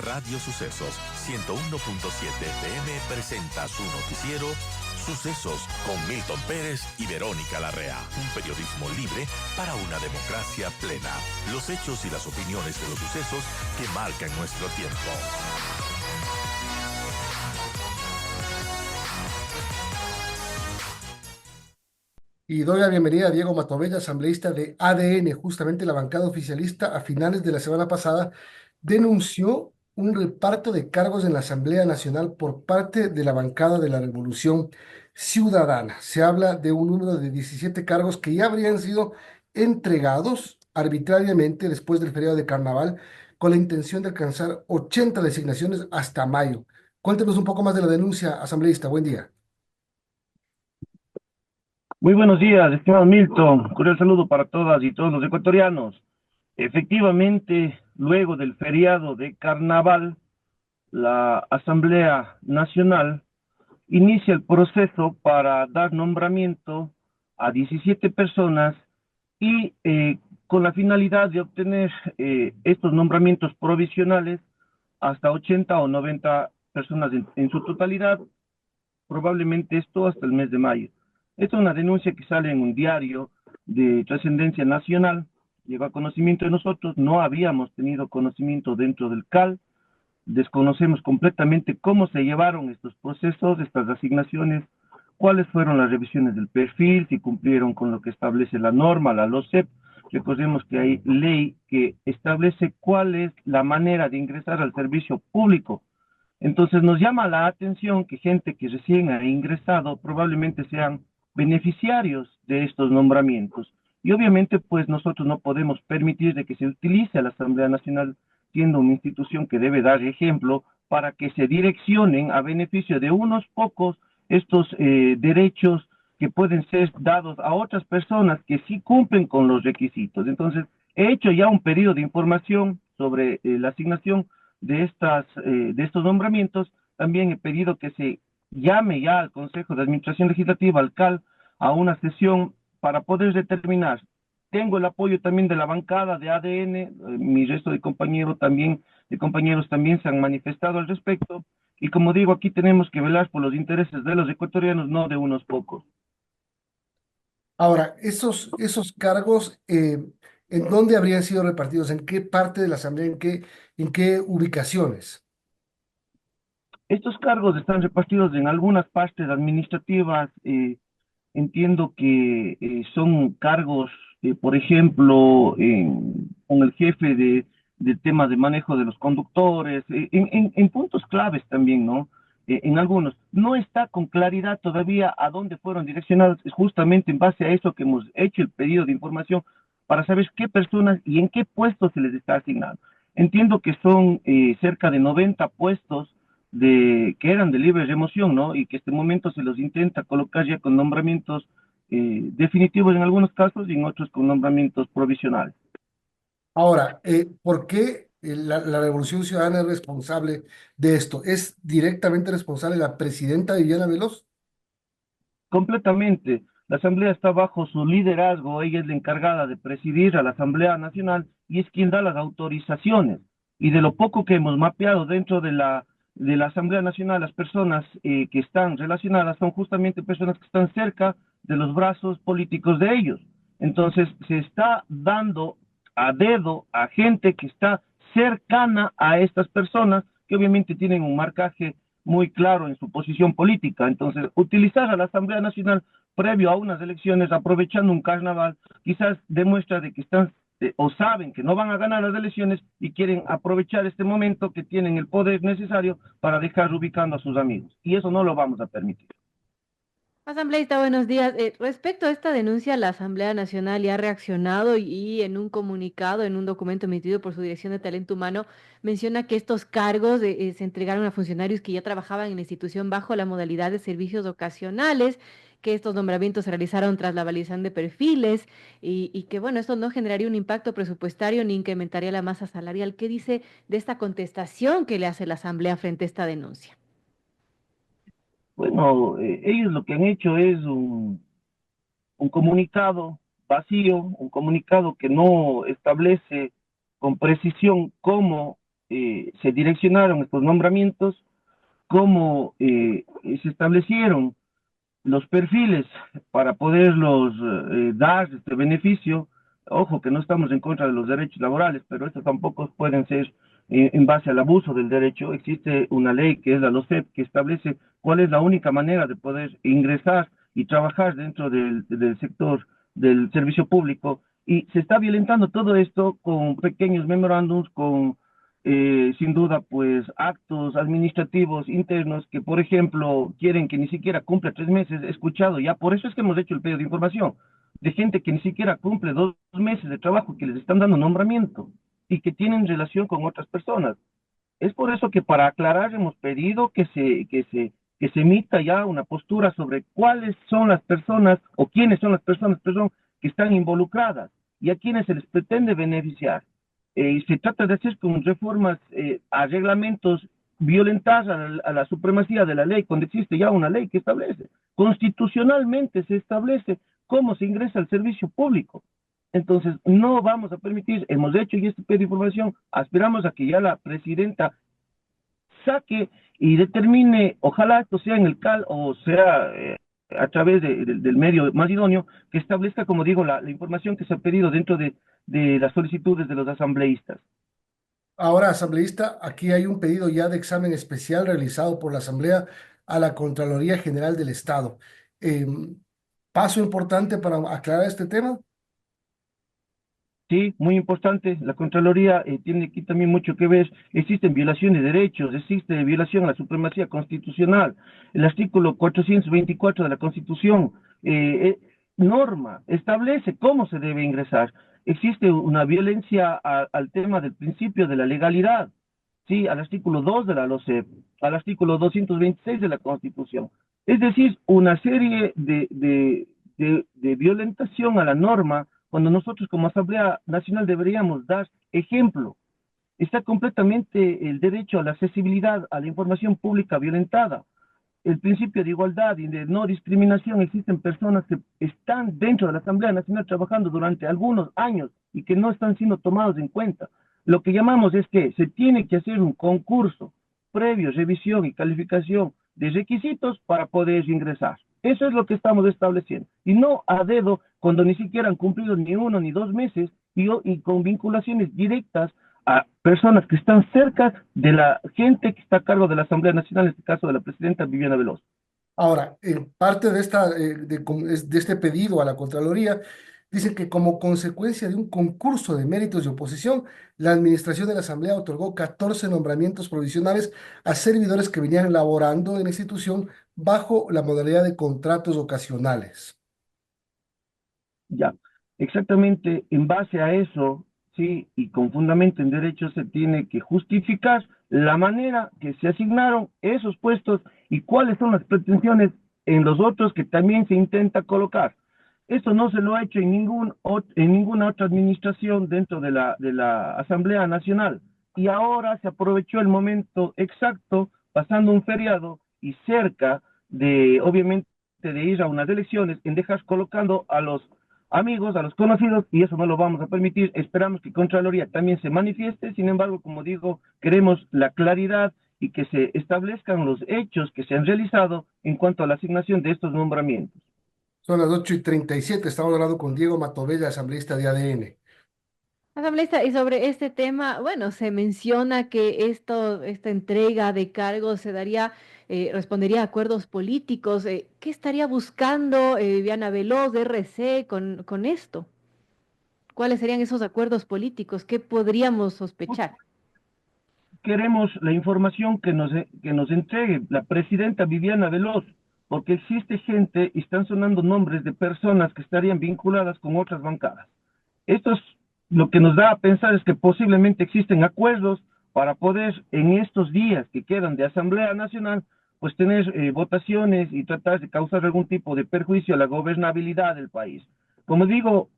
Radio Sucesos 101.7 FM presenta su noticiero Sucesos con Milton Pérez y Verónica Larrea. Un periodismo libre para una democracia plena. Los hechos y las opiniones de los sucesos que marcan nuestro tiempo. Y doy la bienvenida a Diego Matovella, asambleísta de ADN. Justamente la bancada oficialista a finales de la semana pasada denunció un reparto de cargos en la Asamblea Nacional por parte de la bancada de la Revolución Ciudadana. Se habla de un número de 17 cargos que ya habrían sido entregados arbitrariamente después del feriado de Carnaval, con la intención de alcanzar 80 designaciones hasta mayo. Cuéntenos un poco más de la denuncia, asambleísta. Buen día. Muy buenos días, estimado Milton. Cordial saludo para todas y todos los ecuatorianos. Efectivamente, luego del feriado de Carnaval, la Asamblea Nacional inicia el proceso para dar nombramiento a 17 personas y con la finalidad de obtener estos nombramientos provisionales hasta 80 o 90 personas en su totalidad, probablemente esto hasta el mes de mayo. Esta es una denuncia que sale en un diario de trascendencia nacional, llegó a conocimiento de nosotros, no habíamos tenido conocimiento dentro del CAL, desconocemos completamente cómo se llevaron estos procesos, estas asignaciones, cuáles fueron las revisiones del perfil, si cumplieron con lo que establece la norma, la LOCEP. Recordemos que hay ley que establece cuál es la manera de ingresar al servicio público. Entonces nos llama la atención que gente que recién ha ingresado probablemente sean beneficiarios de estos nombramientos. Y obviamente pues nosotros no podemos permitir de que se utilice a la Asamblea Nacional siendo una institución que debe dar ejemplo para que se direccionen a beneficio de unos pocos estos derechos que pueden ser dados a otras personas que sí cumplen con los requisitos. Entonces he hecho ya un pedido de información sobre la asignación de estos nombramientos. También he pedido que se llame ya al Consejo de Administración Legislativa, al CAL, a una sesión para poder determinar. Tengo el apoyo también de la bancada de ADN, mi resto de compañeros también se han manifestado al respecto, y como digo, aquí tenemos que velar por los intereses de los ecuatorianos, no de unos pocos. Ahora, esos cargos, ¿en dónde habrían sido repartidos? ¿En qué parte de la Asamblea? En qué ubicaciones? Estos cargos están repartidos en algunas partes administrativas. Entiendo que son cargos, por ejemplo, con el jefe de temas de manejo de los conductores, en puntos claves también, ¿no? En algunos. No está con claridad todavía a dónde fueron direccionados, es justamente en base a eso que hemos hecho el pedido de información para saber qué personas y en qué puestos se les está asignando. Entiendo que son cerca de 90 puestos que eran de libre remoción, ¿no? Y que este momento se los intenta colocar ya con nombramientos definitivos en algunos casos y en otros con nombramientos provisionales. Ahora, ¿por qué la Revolución Ciudadana es responsable de esto? ¿Es directamente responsable la presidenta Viviana Veloz? Completamente. La Asamblea está bajo su liderazgo, ella es la encargada de presidir a la Asamblea Nacional y es quien da las autorizaciones. Y de lo poco que hemos mapeado dentro de la Asamblea Nacional, las personas que están relacionadas son justamente personas que están cerca de los brazos políticos de ellos. Entonces, se está dando a dedo a gente que está cercana a estas personas que obviamente tienen un marcaje muy claro en su posición política. Entonces, utilizar a la Asamblea Nacional previo a unas elecciones, aprovechando un carnaval, quizás demuestra de que están o saben que no van a ganar las elecciones y quieren aprovechar este momento que tienen el poder necesario para dejar ubicando a sus amigos. Y eso no lo vamos a permitir. Asambleísta, buenos días. Respecto a esta denuncia, la Asamblea Nacional ya ha reaccionado y en un comunicado, en un documento emitido por su Dirección de Talento Humano, menciona que estos cargos se entregaron a funcionarios que ya trabajaban en la institución bajo la modalidad de servicios ocasionales, que estos nombramientos se realizaron tras la validación de perfiles y que, bueno, esto no generaría un impacto presupuestario ni incrementaría la masa salarial. ¿Qué dice de esta contestación que le hace la Asamblea frente a esta denuncia? Bueno, ellos lo que han hecho es un comunicado vacío, un comunicado que no establece con precisión cómo se direccionaron estos nombramientos, cómo se establecieron los perfiles para poderlos dar este beneficio. Ojo que no estamos en contra de los derechos laborales, pero estos tampoco pueden ser en base al abuso del derecho. Existe una ley que es la LOCEP que establece cuál es la única manera de poder ingresar y trabajar dentro del sector del servicio público, y se está violentando todo esto con pequeños memorándums, con sin duda, pues actos administrativos internos que, por ejemplo, quieren que ni siquiera cumpla 3 meses. He escuchado ya, por eso es que hemos hecho el pedido de información, de gente que ni siquiera cumple 2 meses de trabajo, que les están dando nombramiento y que tienen relación con otras personas. Es por eso que para aclarar hemos pedido que se emita ya una postura sobre cuáles son las personas o quiénes son las personas, perdón, que están involucradas y a quienes se les pretende beneficiar. Se trata de hacer con reformas a reglamentos violentar a la supremacía de la ley, cuando existe ya una ley que establece, constitucionalmente se establece cómo se ingresa al servicio público. Entonces, no vamos a permitir, hemos hecho ya este pedido de información, aspiramos a que ya la presidenta saque y determine, ojalá esto sea en el CAL o sea a través del medio más idóneo, que establezca, como digo, la información que se ha pedido dentro de las solicitudes de los asambleístas. Ahora, asambleísta, aquí hay un pedido ya de examen especial realizado por la Asamblea a la Contraloría General del Estado. Paso importante para aclarar este tema. Sí, muy importante. La Contraloría tiene aquí también mucho que ver. Existen violaciones de derechos, existe violación a la supremacía constitucional. El artículo 424 de la Constitución norma, establece cómo se debe ingresar. Existe una violencia al tema del principio de la legalidad, sí, al artículo 2 de la LOCEP, al artículo 226 de la Constitución. Es decir, una serie de violentación a la norma, cuando nosotros como Asamblea Nacional deberíamos dar ejemplo. Está completamente el derecho a la accesibilidad a la información pública violentada. El principio de igualdad y de no discriminación. Existen personas que están dentro de la Asamblea Nacional trabajando durante algunos años y que no están siendo tomados en cuenta. Lo que llamamos es que se tiene que hacer un concurso previo, revisión y calificación de requisitos para poder ingresar. Eso es lo que estamos estableciendo. Y no a dedo cuando ni siquiera han cumplido ni 1 ni 2 meses y con vinculaciones directas a personas que están cerca de la gente que está a cargo de la Asamblea Nacional, en este caso de la presidenta Viviana Veloz. Ahora, parte de este pedido a la Contraloría, dicen que como consecuencia de un concurso de méritos de oposición, la administración de la Asamblea otorgó 14 nombramientos provisionales a servidores que venían laborando en la institución bajo la modalidad de contratos ocasionales. Ya, exactamente en base a eso, sí, y con fundamento en derecho se tiene que justificar la manera que se asignaron esos puestos y cuáles son las pretensiones en los otros que también se intenta colocar. Esto no se lo ha hecho en ninguna otra administración dentro de la Asamblea Nacional. Y ahora se aprovechó el momento exacto, pasando un feriado y cerca de, obviamente, de ir a unas elecciones, en dejar colocando a los amigos, a los conocidos, y eso no lo vamos a permitir. Esperamos que Contraloría también se manifieste. Sin embargo, como digo, queremos la claridad y que se establezcan los hechos que se han realizado en cuanto a la asignación de estos nombramientos. Son las 8:37, estamos hablando con Diego Matovella, asambleísta de ADN. Asambleísta, y sobre este tema, bueno, se menciona que esta entrega de cargos se daría, respondería a acuerdos políticos. ¿Qué estaría buscando Viviana Veloz de RC con esto? ¿Cuáles serían esos acuerdos políticos? ¿Qué podríamos sospechar? Queremos la información que nos entregue la presidenta Viviana Veloz, porque existe gente y están sonando nombres de personas que estarían vinculadas con otras bancadas. Esto es lo que nos da a pensar, es que posiblemente existen acuerdos para poder en estos días que quedan de Asamblea Nacional, pues tener votaciones y tratar de causar algún tipo de perjuicio a la gobernabilidad del país. Como digo,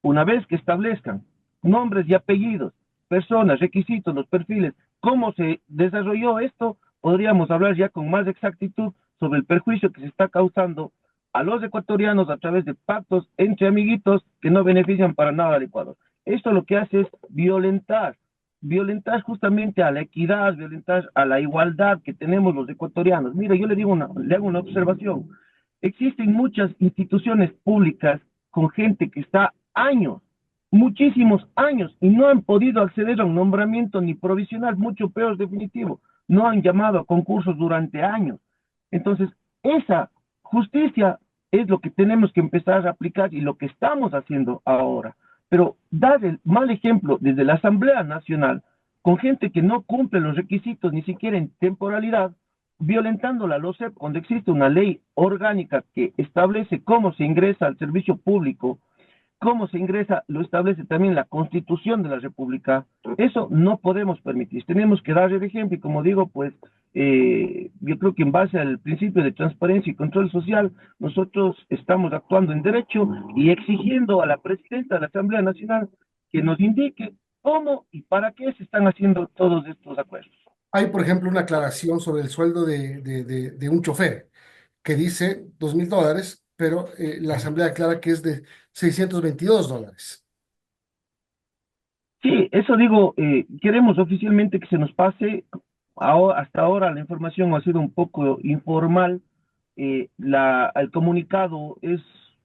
una vez que establezcan nombres y apellidos, personas, requisitos, los perfiles, cómo se desarrolló esto, podríamos hablar ya con más exactitud sobre el perjuicio que se está causando a los ecuatorianos a través de pactos entre amiguitos que no benefician para nada al Ecuador. Esto lo que hace es violentar violentar justamente a la equidad, violentar a la igualdad que tenemos los ecuatorianos. Mira, yo le hago una observación. Existen muchas instituciones públicas con gente que está años, muchísimos años, y no han podido acceder a un nombramiento ni provisional, mucho peor definitivo. No han llamado a concursos durante años. Entonces, esa justicia es lo que tenemos que empezar a aplicar y lo que estamos haciendo ahora. Pero dar el mal ejemplo desde la Asamblea Nacional con gente que no cumple los requisitos ni siquiera en temporalidad, violentando la LOCEP cuando existe una ley orgánica que establece cómo se ingresa al servicio público, cómo se ingresa, lo establece también la Constitución de la República. Eso no podemos permitir. Tenemos que dar el ejemplo y como digo, pues yo creo que en base al principio de transparencia y control social, nosotros estamos actuando en derecho y exigiendo a la presidenta de la Asamblea Nacional que nos indique cómo y para qué se están haciendo todos estos acuerdos. Hay, por ejemplo, una aclaración sobre el sueldo de un chofer que dice $2.000, pero la Asamblea aclara que es de $622. Sí, eso digo, queremos oficialmente que se nos pase. Hasta ahora la información ha sido un poco informal. El comunicado es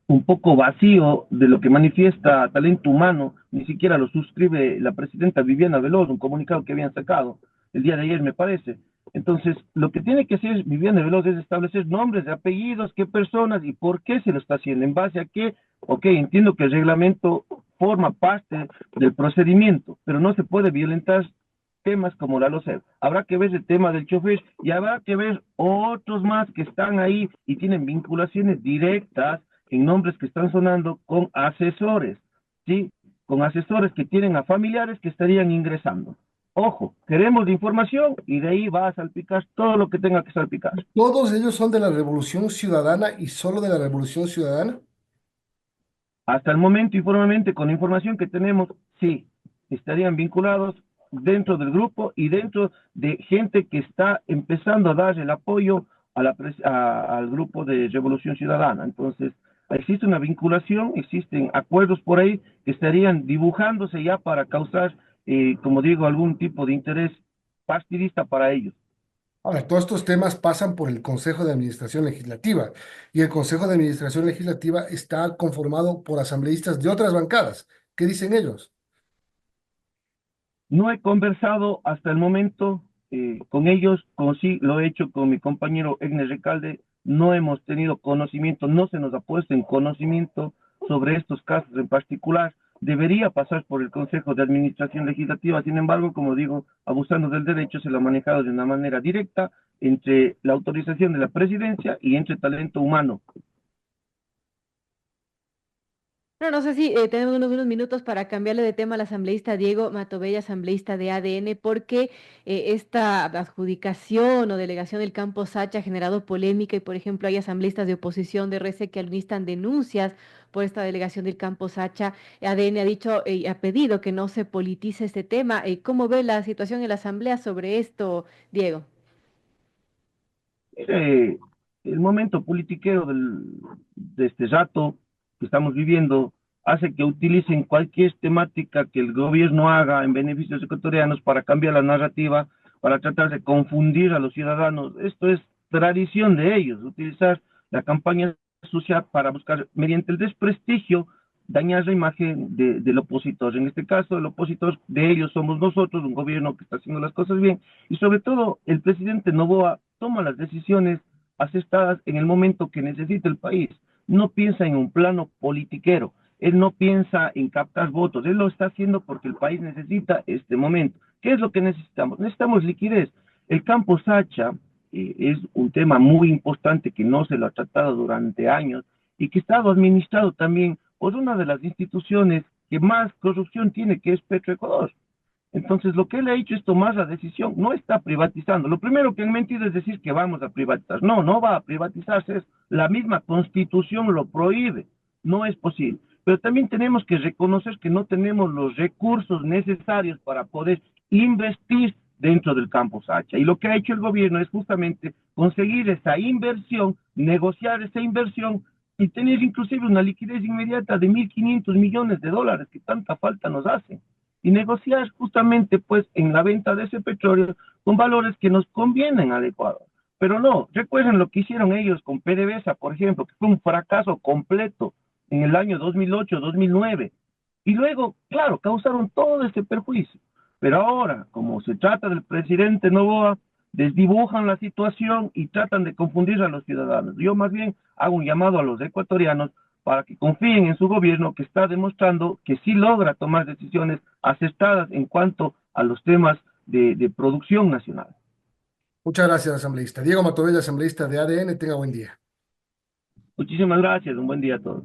un poco vacío de lo que manifiesta Talento Humano. Ni siquiera lo suscribe la presidenta Viviana Veloz, un comunicado que habían sacado el día de ayer, me parece. Entonces, lo que tiene que hacer Viviana Veloz es establecer nombres, apellidos, qué personas y por qué se lo está haciendo, en base a qué. Ok, entiendo que el reglamento forma parte del procedimiento, pero no se puede violentar temas como la LOCEP. Habrá que ver el tema del chofer y habrá que ver otros más que están ahí y tienen vinculaciones directas en nombres que están sonando con asesores, ¿sí? Con asesores que tienen a familiares que estarían ingresando. Ojo, queremos la información y de ahí va a salpicar todo lo que tenga que salpicar. ¿Todos ellos son de la Revolución Ciudadana y solo de la Revolución Ciudadana? Hasta el momento, informalmente, con la información que tenemos, sí, estarían vinculados dentro del grupo y dentro de gente que está empezando a dar el apoyo al grupo de Revolución Ciudadana. Entonces, existe una vinculación, existen acuerdos por ahí que estarían dibujándose ya para causar, como digo, algún tipo de interés partidista para ellos. Ahora, todos estos temas pasan por el Consejo de Administración Legislativa y el Consejo de Administración Legislativa está conformado por asambleístas de otras bancadas. ¿Qué dicen ellos? No he conversado hasta el momento con ellos, como sí lo he hecho con mi compañero Egner Recalde. No hemos tenido conocimiento, no se nos ha puesto en conocimiento sobre estos casos en particular. Debería pasar por el Consejo de Administración Legislativa, sin embargo, como digo, abusando del derecho, se lo ha manejado de una manera directa entre la autorización de la presidencia y entre Talento Humano. No, no sé si tenemos unos minutos para cambiarle de tema al asambleísta Diego Matobella, asambleísta de ADN, porque esta adjudicación o delegación del campo Sacha ha generado polémica y, por ejemplo, hay asambleístas de oposición de RC que listan denuncias por esta delegación del campo Sacha. ADN ha dicho y ha pedido que no se politice este tema. ¿Cómo ve la situación en la asamblea sobre esto, Diego? El momento politiquero de este rato que estamos viviendo hace que utilicen cualquier temática que el gobierno haga en beneficio de los ecuatorianos para cambiar la narrativa, para tratar de confundir a los ciudadanos. Esto es tradición de ellos, utilizar la campaña social para buscar, mediante el desprestigio, dañar la imagen del opositor. En este caso, el opositor de ellos somos nosotros, un gobierno que está haciendo las cosas bien, y sobre todo el presidente Noboa toma las decisiones acertadas en el momento que necesita el país. No piensa en un plano politiquero, él no piensa en captar votos, él lo está haciendo porque el país necesita este momento. ¿Qué es lo que necesitamos? Necesitamos liquidez. El campo Sacha es un tema muy importante que no se lo ha tratado durante años y que ha estado administrado también por una de las instituciones que más corrupción tiene, que es Petroecuador. Entonces, lo que él ha hecho es tomar la decisión, no está privatizando. Lo primero que han mentido es decir que vamos a privatizar. No, no va a privatizarse, la misma Constitución lo prohíbe, no es posible. Pero también tenemos que reconocer que no tenemos los recursos necesarios para poder investir dentro del campo Sacha. Y lo que ha hecho el gobierno es justamente conseguir esa inversión, negociar esa inversión y tener inclusive una liquidez inmediata de $1.500 millones que tanta falta nos hace. y negociar justamente pues en la venta de ese petróleo con valores que nos convienen al Ecuador. Pero no, recuerden lo que hicieron ellos con PDVSA, por ejemplo, que fue un fracaso completo en el año 2008-2009. Y luego, claro, causaron todo ese perjuicio. Pero ahora, como se trata del presidente Noboa, desdibujan la situación y tratan de confundir a los ciudadanos. Yo más bien hago un llamado a los ecuatorianos para que confíen en su gobierno, que está demostrando que sí logra tomar decisiones acertadas en cuanto a los temas de producción nacional. Muchas gracias, asambleísta. Diego Matovella, asambleísta de ADN, tenga buen día. Muchísimas gracias, un buen día a todos.